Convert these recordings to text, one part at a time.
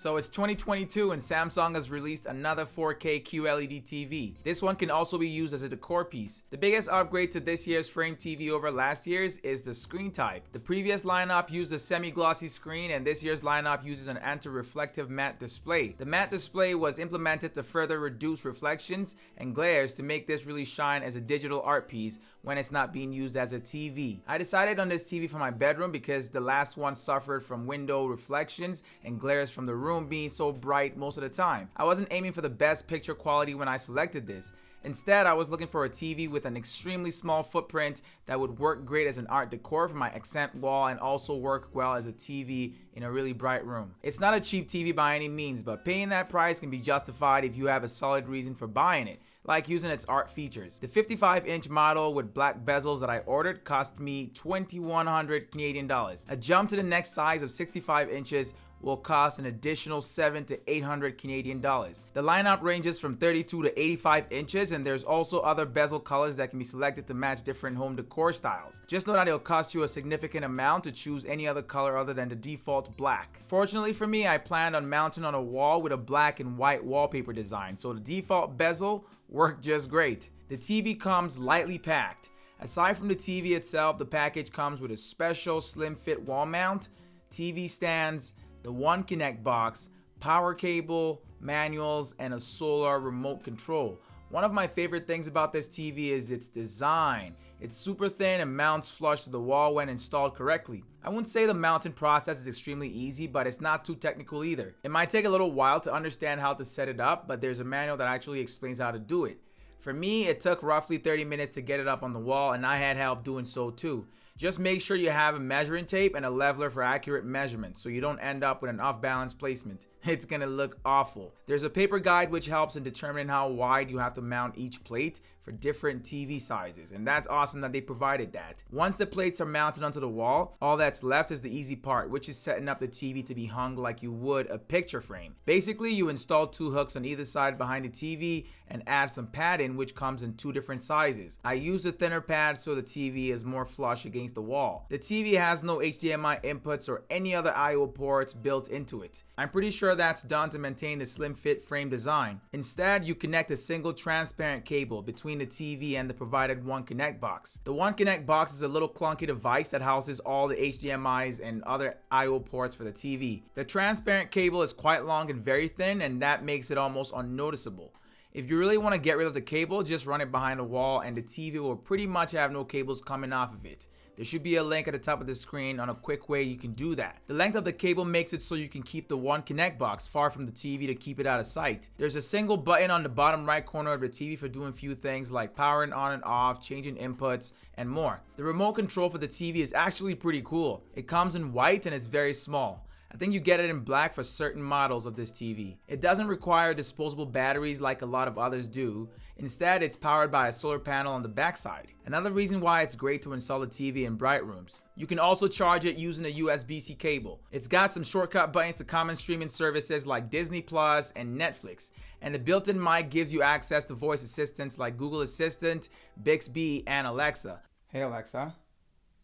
So it's 2022 and Samsung has released another 4K QLED TV. This one can also be used as a decor piece. The biggest upgrade to this year's frame TV over last year's is the screen type. The previous lineup used a semi-glossy screen and this year's lineup uses an anti-reflective matte display. The matte display was implemented to further reduce reflections and glares to make this really shine as a digital art piece when it's not being used as a TV. I decided on this TV for my bedroom because the last one suffered from window reflections and glares from the room being so bright most of the time. I wasn't aiming for the best picture quality when I selected this. Instead, I was looking for a TV with an extremely small footprint that would work great as an art decor for my accent wall and also work well as a TV in a really bright room. It's not a cheap TV by any means, but paying that price can be justified if you have a solid reason for buying it, like using its art features. The 55-inch model with black bezels that I ordered cost me 2,100 Canadian dollars. A jump to the next size of 65 inches will cost an additional 700 to 800 Canadian dollars. The lineup ranges from 32 to 85 inches and there's also other bezel colors that can be selected to match different home decor styles. Just know that it'll cost you a significant amount to choose any other color other than the default black. Fortunately for me, I planned on mounting on a wall with a black and white wallpaper design, so the default bezel worked just great. The TV comes lightly packed. Aside from the TV itself, the package comes with a special slim fit wall mount, TV stands, the One Connect box, power cable, manuals, and a solar remote control. One of my favorite things about this TV is its design. It's super thin and mounts flush to the wall when installed correctly. I wouldn't say the mounting process is extremely easy, but it's not too technical either. It might take a little while to understand how to set it up, but there's a manual that actually explains how to do it. For me, it took roughly 30 minutes to get it up on the wall, and I had help doing so too. Just make sure you have a measuring tape and a leveler for accurate measurements so you don't end up with an off-balance placement. It's gonna look awful. There's a paper guide which helps in determining how wide you have to mount each plate for different TV sizes, and that's awesome that they provided that. Once the plates are mounted onto the wall, all that's left is the easy part, which is setting up the TV to be hung like you would a picture frame. Basically, you install two hooks on either side behind the TV and add some padding which comes in two different sizes. I use a thinner pad so the TV is more flush against the wall. The TV has no HDMI inputs or any other I/O ports built into it. I'm pretty sure that's done to maintain the slim fit frame design. Instead, you connect a single transparent cable between the TV and the provided One Connect box. The One Connect box is a little clunky device that houses all the HDMIs and other I/O ports for the TV. The transparent cable is quite long and very thin, and that makes it almost unnoticeable. If you really want to get rid of the cable, just run it behind the wall and the TV will pretty much have no cables coming off of it. There should be a link at the top of the screen on a quick way you can do that. The length of the cable makes it so you can keep the One Connect box far from the TV to keep it out of sight. There's a single button on the bottom right corner of the TV for doing few things like powering on and off, changing inputs, and more. The remote control for the TV is actually pretty cool. It comes in white and it's very small. I think you get it in black for certain models of this TV. It doesn't require disposable batteries like a lot of others do. Instead, it's powered by a solar panel on the backside. Another reason why it's great to install a TV in bright rooms. You can also charge it using a USB-C cable. It's got some shortcut buttons to common streaming services like Disney Plus and Netflix. And the built-in mic gives you access to voice assistants like Google Assistant, Bixby, and Alexa. Hey Alexa,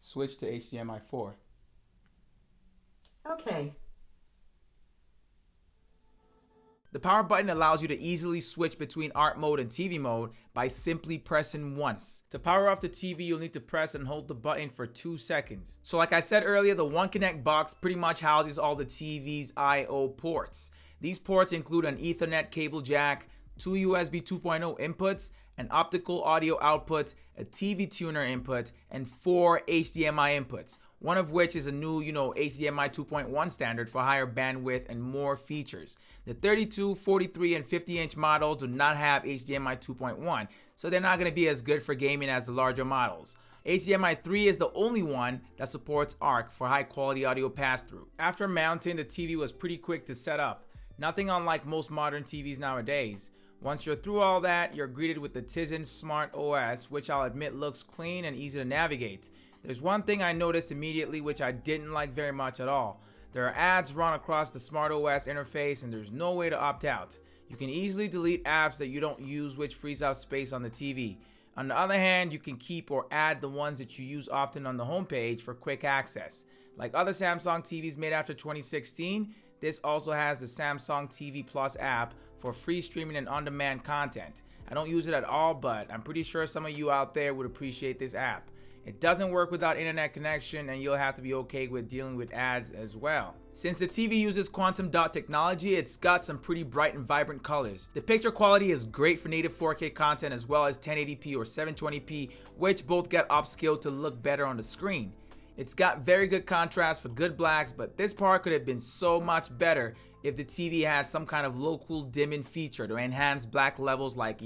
switch to HDMI 4. Okay. The power button allows you to easily switch between art mode and TV mode by simply pressing once. To power off the TV, you'll need to press and hold the button for 2 seconds. So like I said earlier, the One Connect box pretty much houses all the TV's I/O ports. These ports include an Ethernet cable jack, 2 USB 2.0 inputs, an optical audio output, a TV tuner input, and 4 HDMI inputs. One of which is a new, HDMI 2.1 standard for higher bandwidth and more features. The 32, 43, and 50-inch models do not have HDMI 2.1, so they're not going to be as good for gaming as the larger models. HDMI 3 is the only one that supports ARC for high-quality audio pass-through. After mounting, the TV was pretty quick to set up. Nothing unlike most modern TVs nowadays. Once you're through all that, you're greeted with the Tizen Smart OS, which I'll admit looks clean and easy to navigate. There's one thing I noticed immediately which I didn't like very much at all. There are ads run across the Smart OS interface and there's no way to opt out. You can easily delete apps that you don't use, which frees up space on the TV. On the other hand, you can keep or add the ones that you use often on the homepage for quick access. Like other Samsung TVs made after 2016, This also has the Samsung TV Plus app for free streaming and on-demand content. I don't use it at all, but I'm pretty sure some of you out there would appreciate this app. It doesn't work without internet connection, and you'll have to be okay with dealing with ads as well. Since the TV uses quantum dot technology, it's got some pretty bright and vibrant colors. The picture quality is great for native 4K content as well as 1080p or 720p, which both get upscaled to look better on the screen. It's got very good contrast for good blacks, but this part could have been so much better if the TV had some kind of local dimming feature to enhance black levels like,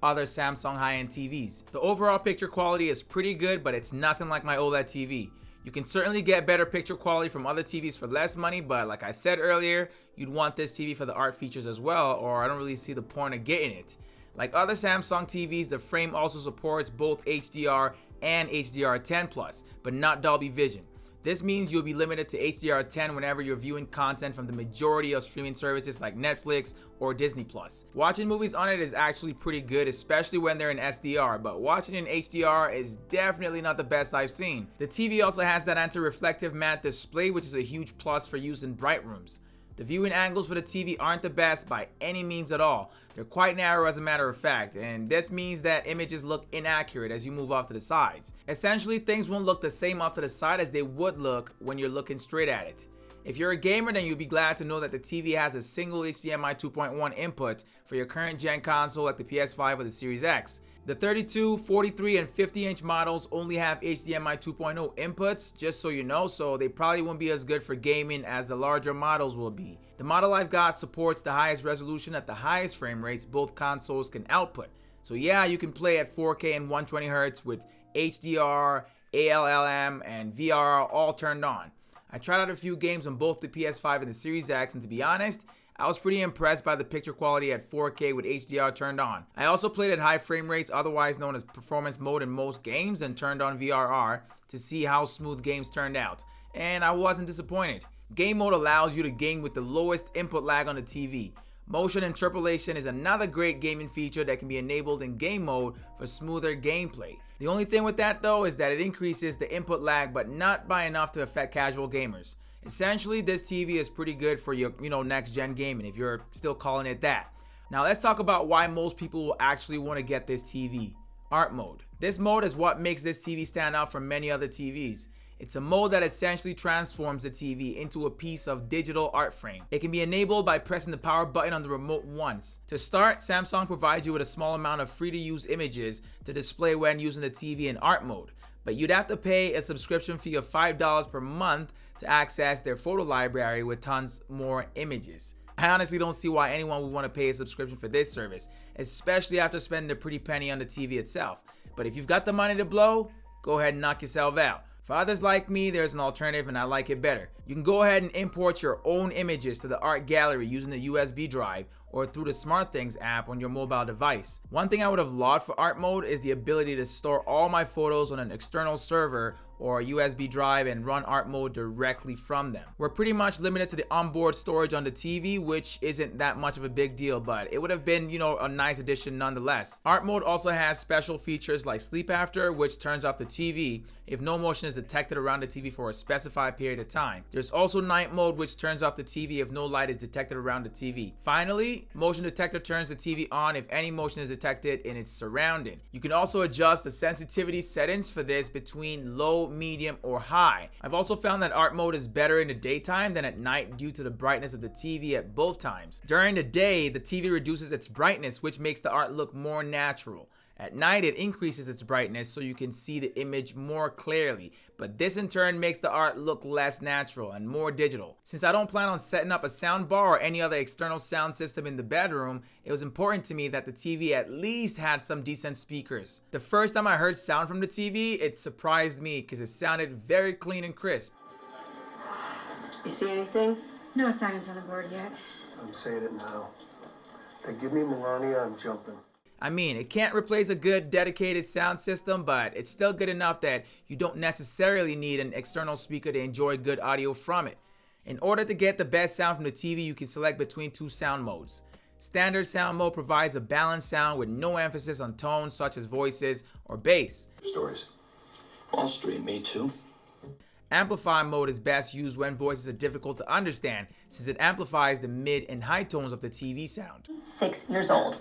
other Samsung high-end TVs. The overall picture quality is pretty good, but it's nothing like my OLED TV. You can certainly get better picture quality from other TVs for less money, but like I said earlier, you'd want this TV for the art features as well, or I don't really see the point of getting it. Like other Samsung TVs, the frame also supports both HDR and HDR10+, but not Dolby Vision. This means you'll be limited to HDR10 whenever you're viewing content from the majority of streaming services like Netflix or Disney+. Watching movies on it is actually pretty good, especially when they're in SDR, but watching in HDR is definitely not the best I've seen. The TV also has that anti-reflective matte display, which is a huge plus for use in bright rooms. The viewing angles for the TV aren't the best by any means at all. They're quite narrow as a matter of fact, and this means that images look inaccurate as you move off to the sides. Essentially, things won't look the same off to the side as they would look when you're looking straight at it. If you're a gamer, then you'll be glad to know that the TV has a single HDMI 2.1 input for your current gen console like the PS5 or the Series X. The 32, 43, and 50-inch models only have HDMI 2.0 inputs, just so you know, so they probably won't be as good for gaming as the larger models will be. The model I've got supports the highest resolution at the highest frame rates both consoles can output. So yeah, you can play at 4K and 120Hz with HDR, ALLM, and VRR all turned on. I tried out a few games on both the PS5 and the Series X, and to be honest, I was pretty impressed by the picture quality at 4K with HDR turned on. I also played at high frame rates, otherwise known as performance mode, in most games and turned on VRR to see how smooth games turned out, and I wasn't disappointed. Game mode allows you to game with the lowest input lag on the TV. Motion interpolation is another great gaming feature that can be enabled in game mode for smoother gameplay. The only thing with that though is that it increases the input lag, but not by enough to affect casual gamers. Essentially, this TV is pretty good for your, next gen gaming, if you're still calling it that. Now let's talk about why most people will actually want to get this TV. Art mode. This mode is what makes this TV stand out from many other TVs. It's a mode that essentially transforms the TV into a piece of digital art frame. It can be enabled by pressing the power button on the remote once. To start, Samsung provides you with a small amount of free-to-use images to display when using the TV in art mode, but you'd have to pay a subscription fee of $5 per month to access their photo library with tons more images. I honestly don't see why anyone would want to pay a subscription for this service, especially after spending a pretty penny on the TV itself. But if you've got the money to blow, go ahead and knock yourself out. For others like me, there's an alternative and I like it better. You can go ahead and import your own images to the art gallery using the USB drive or through the Smartthings app on your mobile device. One thing I would have loved for art mode is the ability to store all my photos on an external server or a USB drive and run art mode directly from them. We're pretty much limited to the onboard storage on the TV, which isn't that much of a big deal, but it would have been, a nice addition nonetheless. Art mode also has special features like sleep after, which turns off the TV if no motion is detected around the TV for a specified period of time. There's also night mode, which turns off the TV if no light is detected around the TV. Finally, motion detector turns the TV on if any motion is detected in its surrounding. You can also adjust the sensitivity settings for this between low, medium, or high. I've also found that art mode is better in the daytime than at night due to the brightness of the TV at both times. During the day, the TV reduces its brightness, which makes the art look more natural. At night, it increases its brightness so you can see the image more clearly, but this in turn makes the art look less natural and more digital. Since I don't plan on setting up a sound bar or any other external sound system in the bedroom, it was important to me that the TV at least had some decent speakers. The first time I heard sound from the TV, it surprised me because it sounded very clean and crisp. You see anything? No assignments on the board yet. I'm saying it now. They give me Melania, I'm jumping. I mean, it can't replace a good dedicated sound system, but it's still good enough that you don't necessarily need an external speaker to enjoy good audio from it. In order to get the best sound from the TV, you can select between two sound modes. Standard sound mode provides a balanced sound with no emphasis on tones such as voices or bass. Stories. Wall Street, me too. Amplify mode is best used when voices are difficult to understand, since it amplifies the mid and high tones of the TV sound. 6 years old.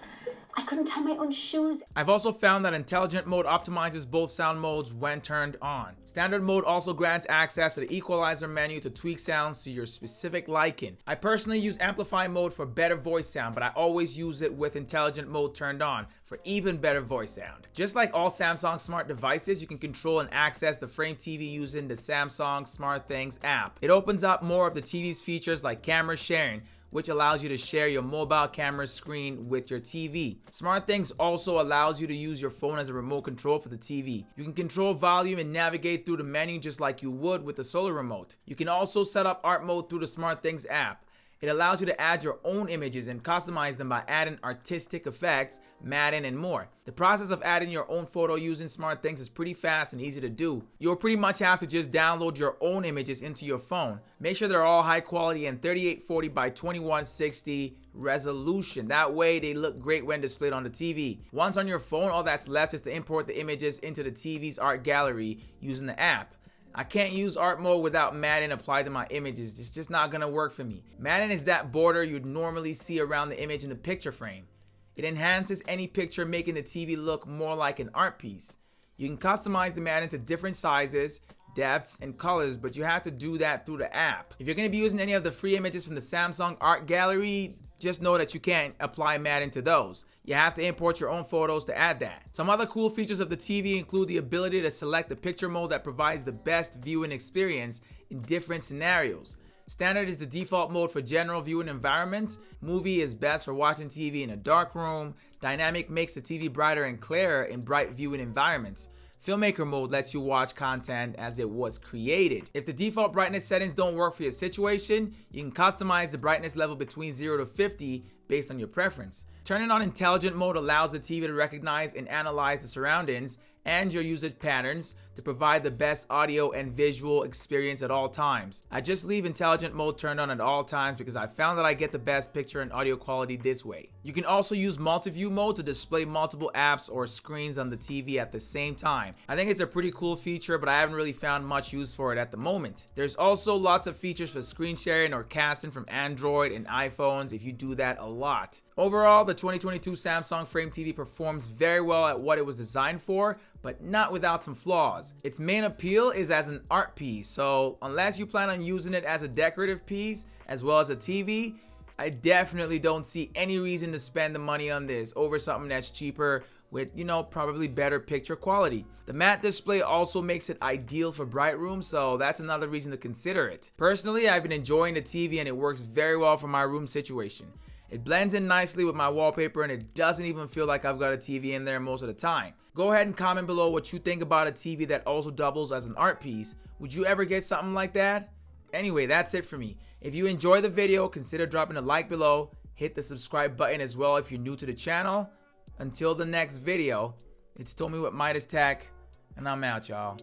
I couldn't tie my own shoes. I've also found that intelligent mode optimizes both sound modes when turned on. Standard mode also grants access to the equalizer menu to tweak sounds to your specific liking. I personally use amplify mode for better voice sound, but I always use it with intelligent mode turned on for even better voice sound. Just like all Samsung smart devices, you can control and access the Frame TV using the Samsung Smartthings app. It opens up more of the TV's features like camera sharing, which allows you to share your mobile camera screen with your TV. SmartThings also allows you to use your phone as a remote control for the TV. You can control volume and navigate through the menu just like you would with the Solar Remote. You can also set up art mode through the SmartThings app. It allows you to add your own images and customize them by adding artistic effects, matting, and more. The process of adding your own photo using SmartThings is pretty fast and easy to do. You'll pretty much have to just download your own images into your phone. Make sure they're all high quality and 3840 by 2160 resolution. That way they look great when displayed on the TV. Once on your phone, all that's left is to import the images into the TV's art gallery using the app. I can't use art mode without matting applied to my images. It's just not gonna work for me. Matting is that border you'd normally see around the image in the picture frame. It enhances any picture, making the TV look more like an art piece. You can customize the matting to different sizes, depths, and colors, but you have to do that through the app. If you're gonna be using any of the free images from the Samsung art gallery, just know that you can't apply matting to those. You have to import your own photos to add that. Some other cool features of the TV include the ability to select the picture mode that provides the best viewing experience in different scenarios. Standard is the default mode for general viewing environments. Movie is best for watching TV in a dark room. Dynamic makes the TV brighter and clearer in bright viewing environments. Filmmaker mode lets you watch content as it was created. If the default brightness settings don't work for your situation, you can customize the brightness level between 0 to 50 based on your preference. Turning on intelligent mode allows the TV to recognize and analyze the surroundings and your usage patterns to provide the best audio and visual experience at all times. I just leave intelligent mode turned on at all times because I found that I get the best picture and audio quality this way. You can also use multi-view mode to display multiple apps or screens on the TV at the same time. I think it's a pretty cool feature, but I haven't really found much use for it at the moment. There's also lots of features for screen sharing or casting from Android and iPhones if you do that a lot. Overall, the 2022 Samsung Frame TV performs very well at what it was designed for, but not without some flaws. Its main appeal is as an art piece, so unless you plan on using it as a decorative piece as well as a TV, I definitely don't see any reason to spend the money on this over something that's cheaper with, probably better picture quality. The matte display also makes it ideal for bright rooms, so that's another reason to consider it. Personally, I've been enjoying the TV and it works very well for my room situation. It blends in nicely with my wallpaper and it doesn't even feel like I've got a TV in there most of the time. Go ahead and comment below what you think about a TV that also doubles as an art piece. Would you ever get something like that? Anyway, that's it for me. If you enjoyed the video, consider dropping a like below. Hit the subscribe button as well if you're new to the channel. Until the next video, it's Tommy with Midas Tech, and I'm out, y'all.